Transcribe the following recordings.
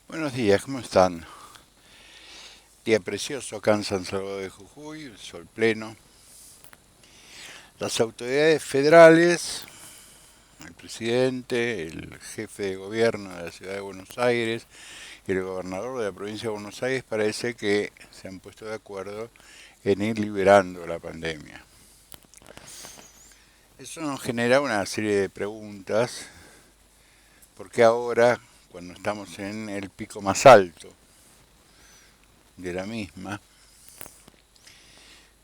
Buenos días, ¿cómo están? Día precioso acá en San Salvador de Jujuy, sol pleno. Las autoridades federales, el presidente, el jefe de gobierno de la ciudad de Buenos Aires y el gobernador de la provincia de Buenos Aires parece que se han puesto de acuerdo en ir liberando la pandemia. Eso nos genera una serie de preguntas, porque ahora, cuando estamos en el pico más alto de la misma,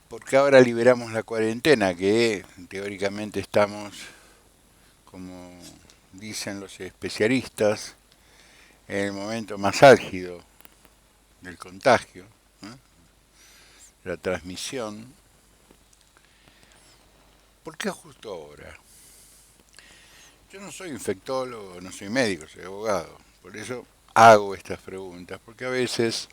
porque ahora liberamos la cuarentena, que teóricamente estamos, como dicen los especialistas, en el momento más álgido del contagio, ¿no? La transmisión. ¿Por qué justo ahora? Yo no soy infectólogo, no soy médico, soy abogado. Por eso hago estas preguntas, porque a veces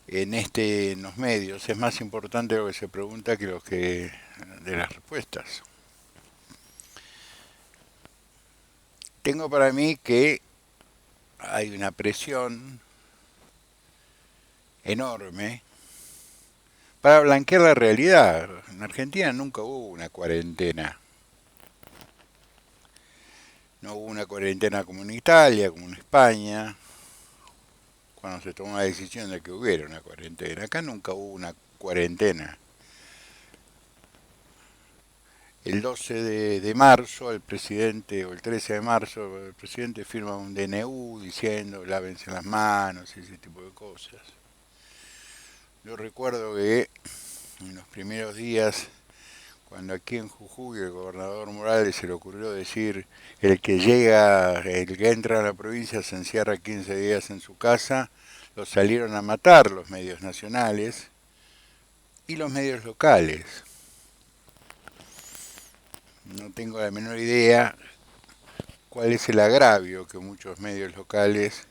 en los medios es más importante lo que se pregunta que lo que de las respuestas. Tengo para mí que hay una presión enorme para blanquear la realidad. En Argentina nunca hubo una cuarentena. No hubo una cuarentena como en Italia, como en España, cuando se tomó la decisión de que hubiera una cuarentena. Acá nunca hubo una cuarentena. El 12 de marzo, el presidente, o el 13 de marzo, el presidente firma un DNU diciendo lávense las manos y ese tipo de cosas. Yo recuerdo que en los primeros días, cuando aquí en Jujuy el gobernador Morales se le ocurrió decir el que entra a la provincia se encierra 15 días en su casa, lo salieron a matar los medios nacionales y los medios locales. No tengo la menor idea cuál es el agravio que muchos medios locales,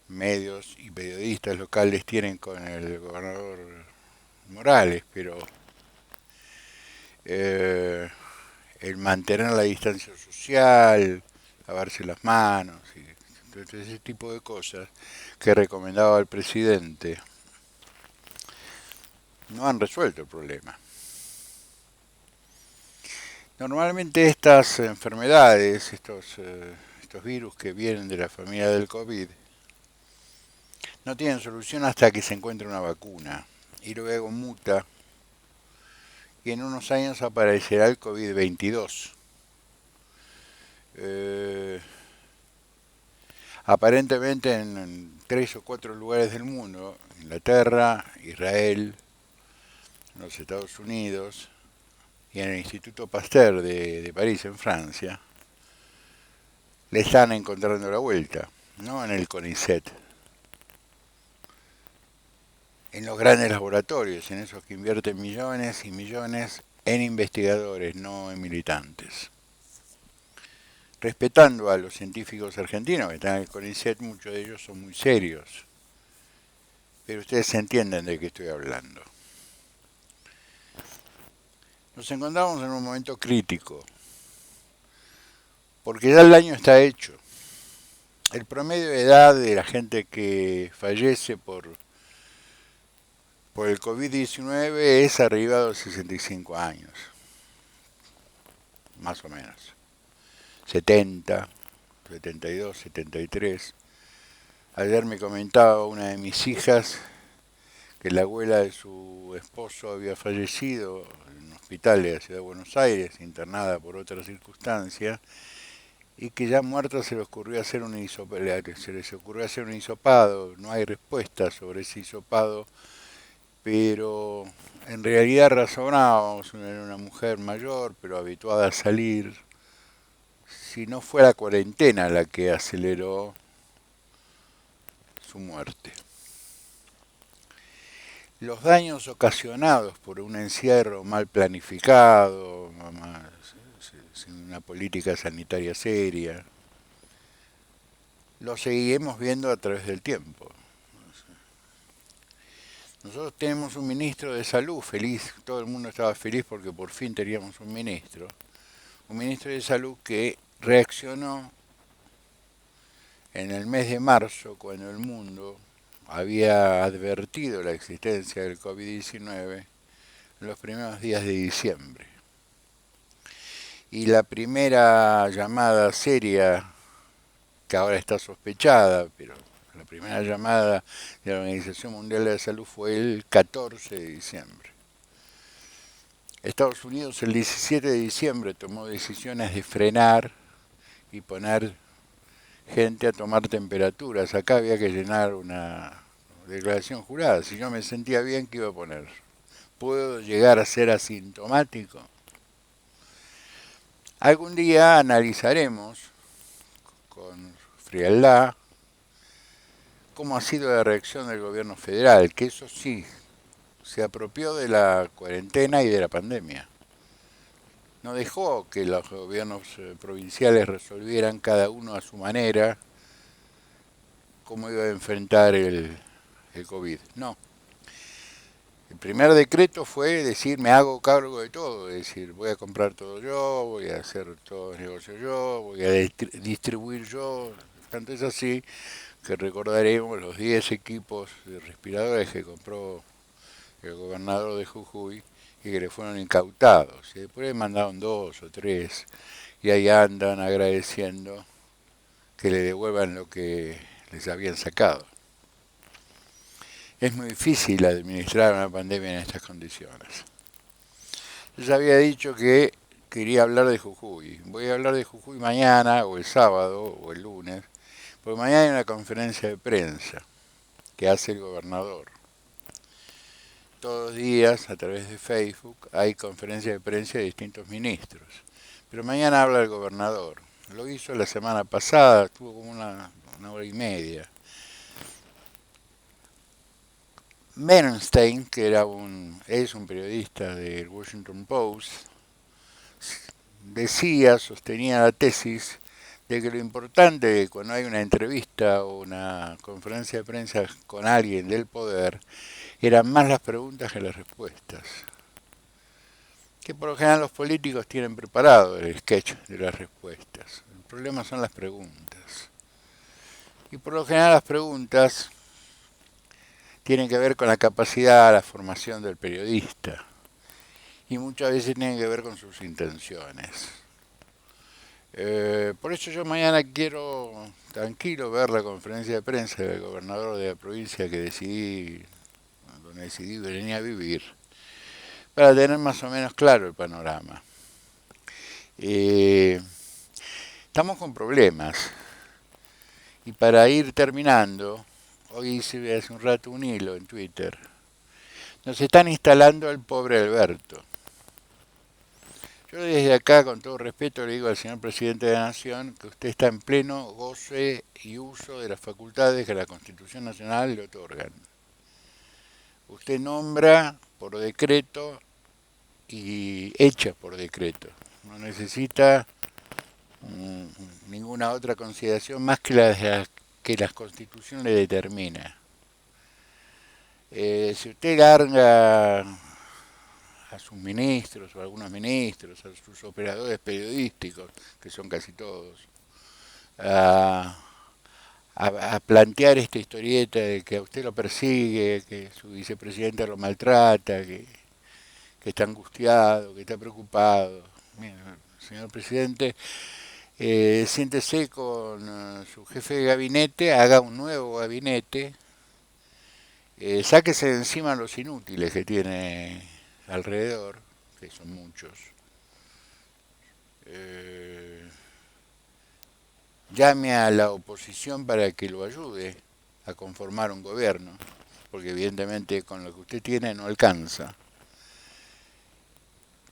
medios y periodistas locales tienen con el gobernador Morales, pero eh, el mantener la distancia social, lavarse las manos y todo ese tipo de cosas que recomendaba el presidente no han resuelto el problema. Normalmente estas enfermedades, estos virus que vienen de la familia del COVID, no tienen solución hasta que se encuentre una vacuna y luego muta y en unos años aparecerá el COVID-22. Eh, Aparentemente en 3 o 4 lugares del mundo, Inglaterra, Israel, los Estados Unidos y en el Instituto Pasteur de París, en Francia, le están encontrando la vuelta, no en el CONICET, en los grandes laboratorios, en esos que invierten millones y millones en investigadores, no en militantes. Respetando a los científicos argentinos que están en el CONICET, muchos de ellos son muy serios, pero ustedes se entienden de qué estoy hablando. Nos encontramos en un momento crítico, porque ya el daño está hecho. El promedio de edad de la gente que fallece por el COVID-19 es arriba de los 65 años, más o menos. 70, 72, 73. Ayer me comentaba una de mis hijas que la abuela de su esposo había fallecido en un hospital de la ciudad de Buenos Aires, internada por otra circunstancia, y que ya muerta se les ocurrió hacer un hisopado. No hay respuesta sobre ese hisopado, pero en realidad razonábamos, era una mujer mayor, pero habituada a salir, si no fue la cuarentena la que aceleró su muerte. Los daños ocasionados por un encierro mal planificado, sin una política sanitaria seria, los seguiremos viendo a través del tiempo. Nosotros tenemos un ministro de salud feliz, todo el mundo estaba feliz porque por fin teníamos un ministro de salud que reaccionó en el mes de marzo, cuando el mundo había advertido la existencia del COVID-19 en los primeros días de diciembre. Y la primera llamada seria, que ahora está sospechada, pero la primera llamada de la Organización Mundial de la Salud fue el 14 de diciembre. Estados Unidos el 17 de diciembre tomó decisiones de frenar y poner gente a tomar temperaturas. Acá había que llenar una declaración jurada. Si yo me sentía bien, ¿qué iba a poner? ¿Puedo llegar a ser asintomático? Algún día analizaremos con frialdad cómo ha sido la reacción del gobierno federal, que eso sí, se apropió de la cuarentena y de la pandemia. No dejó que los gobiernos provinciales resolvieran cada uno a su manera cómo iba a enfrentar el COVID. No. El primer decreto fue decir, me hago cargo de todo, es decir, voy a comprar todo yo, voy a hacer todo el negocio yo, voy a distribuir yo. Tanto es así que recordaremos los 10 equipos de respiradores que compró el gobernador de Jujuy y que le fueron incautados. Y después le mandaron 2 o 3 y ahí andan agradeciendo que le devuelvan lo que les habían sacado. Es muy difícil administrar una pandemia en estas condiciones. Yo ya había dicho que quería hablar de Jujuy. Voy a hablar de Jujuy mañana, o el sábado, o el lunes, porque mañana hay una conferencia de prensa que hace el gobernador. Todos los días, a través de Facebook, hay conferencias de prensa de distintos ministros. Pero mañana habla el gobernador. Lo hizo la semana pasada, estuvo como una hora y media. Bernstein, que es un periodista del Washington Post, sostenía la tesis de que lo importante cuando hay una entrevista o una conferencia de prensa con alguien del poder eran más las preguntas que las respuestas. Que por lo general los políticos tienen preparado el sketch de las respuestas. El problema son las preguntas. Y por lo general las preguntas tienen que ver con la capacidad, la formación del periodista. Y muchas veces tienen que ver con sus intenciones. Por eso yo mañana quiero tranquilo ver la conferencia de prensa del gobernador de la provincia donde decidí venir a vivir, para tener más o menos claro el panorama. Estamos con problemas. Y para ir terminando, hoy hice hace un rato un hilo en Twitter. Nos están instalando al pobre Alberto. Yo desde acá, con todo respeto, le digo al señor presidente de la Nación que usted está en pleno goce y uso de las facultades que la Constitución Nacional le otorgan. Usted nombra por decreto y echa por decreto. No necesita ninguna otra consideración más que la Constitución le determina. Si usted larga a sus ministros o a algunos ministros, a sus operadores periodísticos, que son casi todos, a plantear esta historieta de que a usted lo persigue, que su vicepresidenta lo maltrata, que está angustiado, que está preocupado. Mira, señor presidente, siéntese con su jefe de gabinete, haga un nuevo gabinete, sáquese de encima los inútiles que tiene alrededor, que son muchos. Llame a la oposición para que lo ayude a conformar un gobierno, porque evidentemente con lo que usted tiene no alcanza.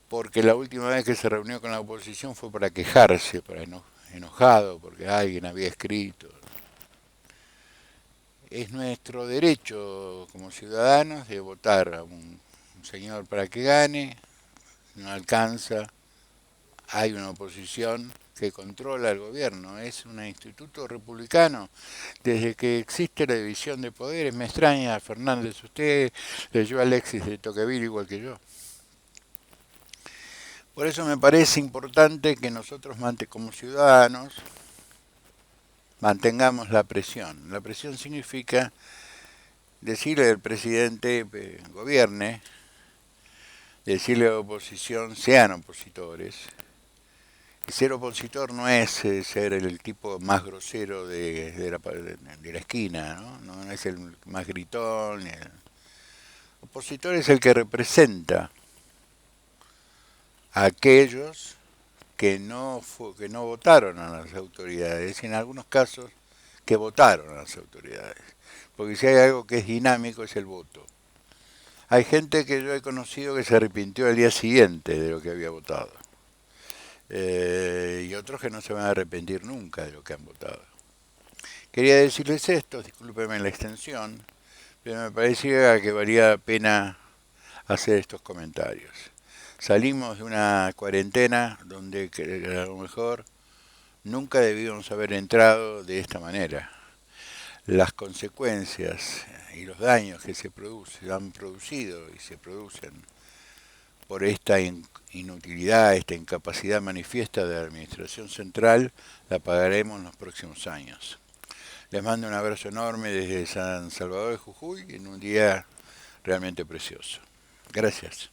Porque la última vez que se reunió con la oposición fue para quejarse, enojado, porque alguien había escrito. Es nuestro derecho como ciudadanos de votar a un señor para que gane, no alcanza, hay una oposición que controla el gobierno, es un instituto republicano. Desde que existe la división de poderes, me extraña, Fernández, usted leyó a Alexis de Tocqueville igual que yo. Por eso me parece importante que nosotros como ciudadanos mantengamos la presión. La presión significa decirle al presidente, gobierne, decirle a la oposición, sean opositores. Y ser opositor no es ser el tipo más grosero de la esquina, ¿no? No es el más gritón. El opositor es el que representa a aquellos que no votaron a las autoridades, y en algunos casos que votaron a las autoridades. Porque si hay algo que es dinámico es el voto. Hay gente que yo he conocido que se arrepintió al día siguiente de lo que había votado. Y otros que no se van a arrepentir nunca de lo que han votado. Quería decirles esto, discúlpenme la extensión, pero me parecía que valía la pena hacer estos comentarios. Salimos de una cuarentena donde a lo mejor nunca debíamos haber entrado de esta manera. Las consecuencias y los daños que han producido y se producen por esta inutilidad, esta incapacidad manifiesta de la Administración Central, la pagaremos en los próximos años. Les mando un abrazo enorme desde San Salvador de Jujuy en un día realmente precioso. Gracias.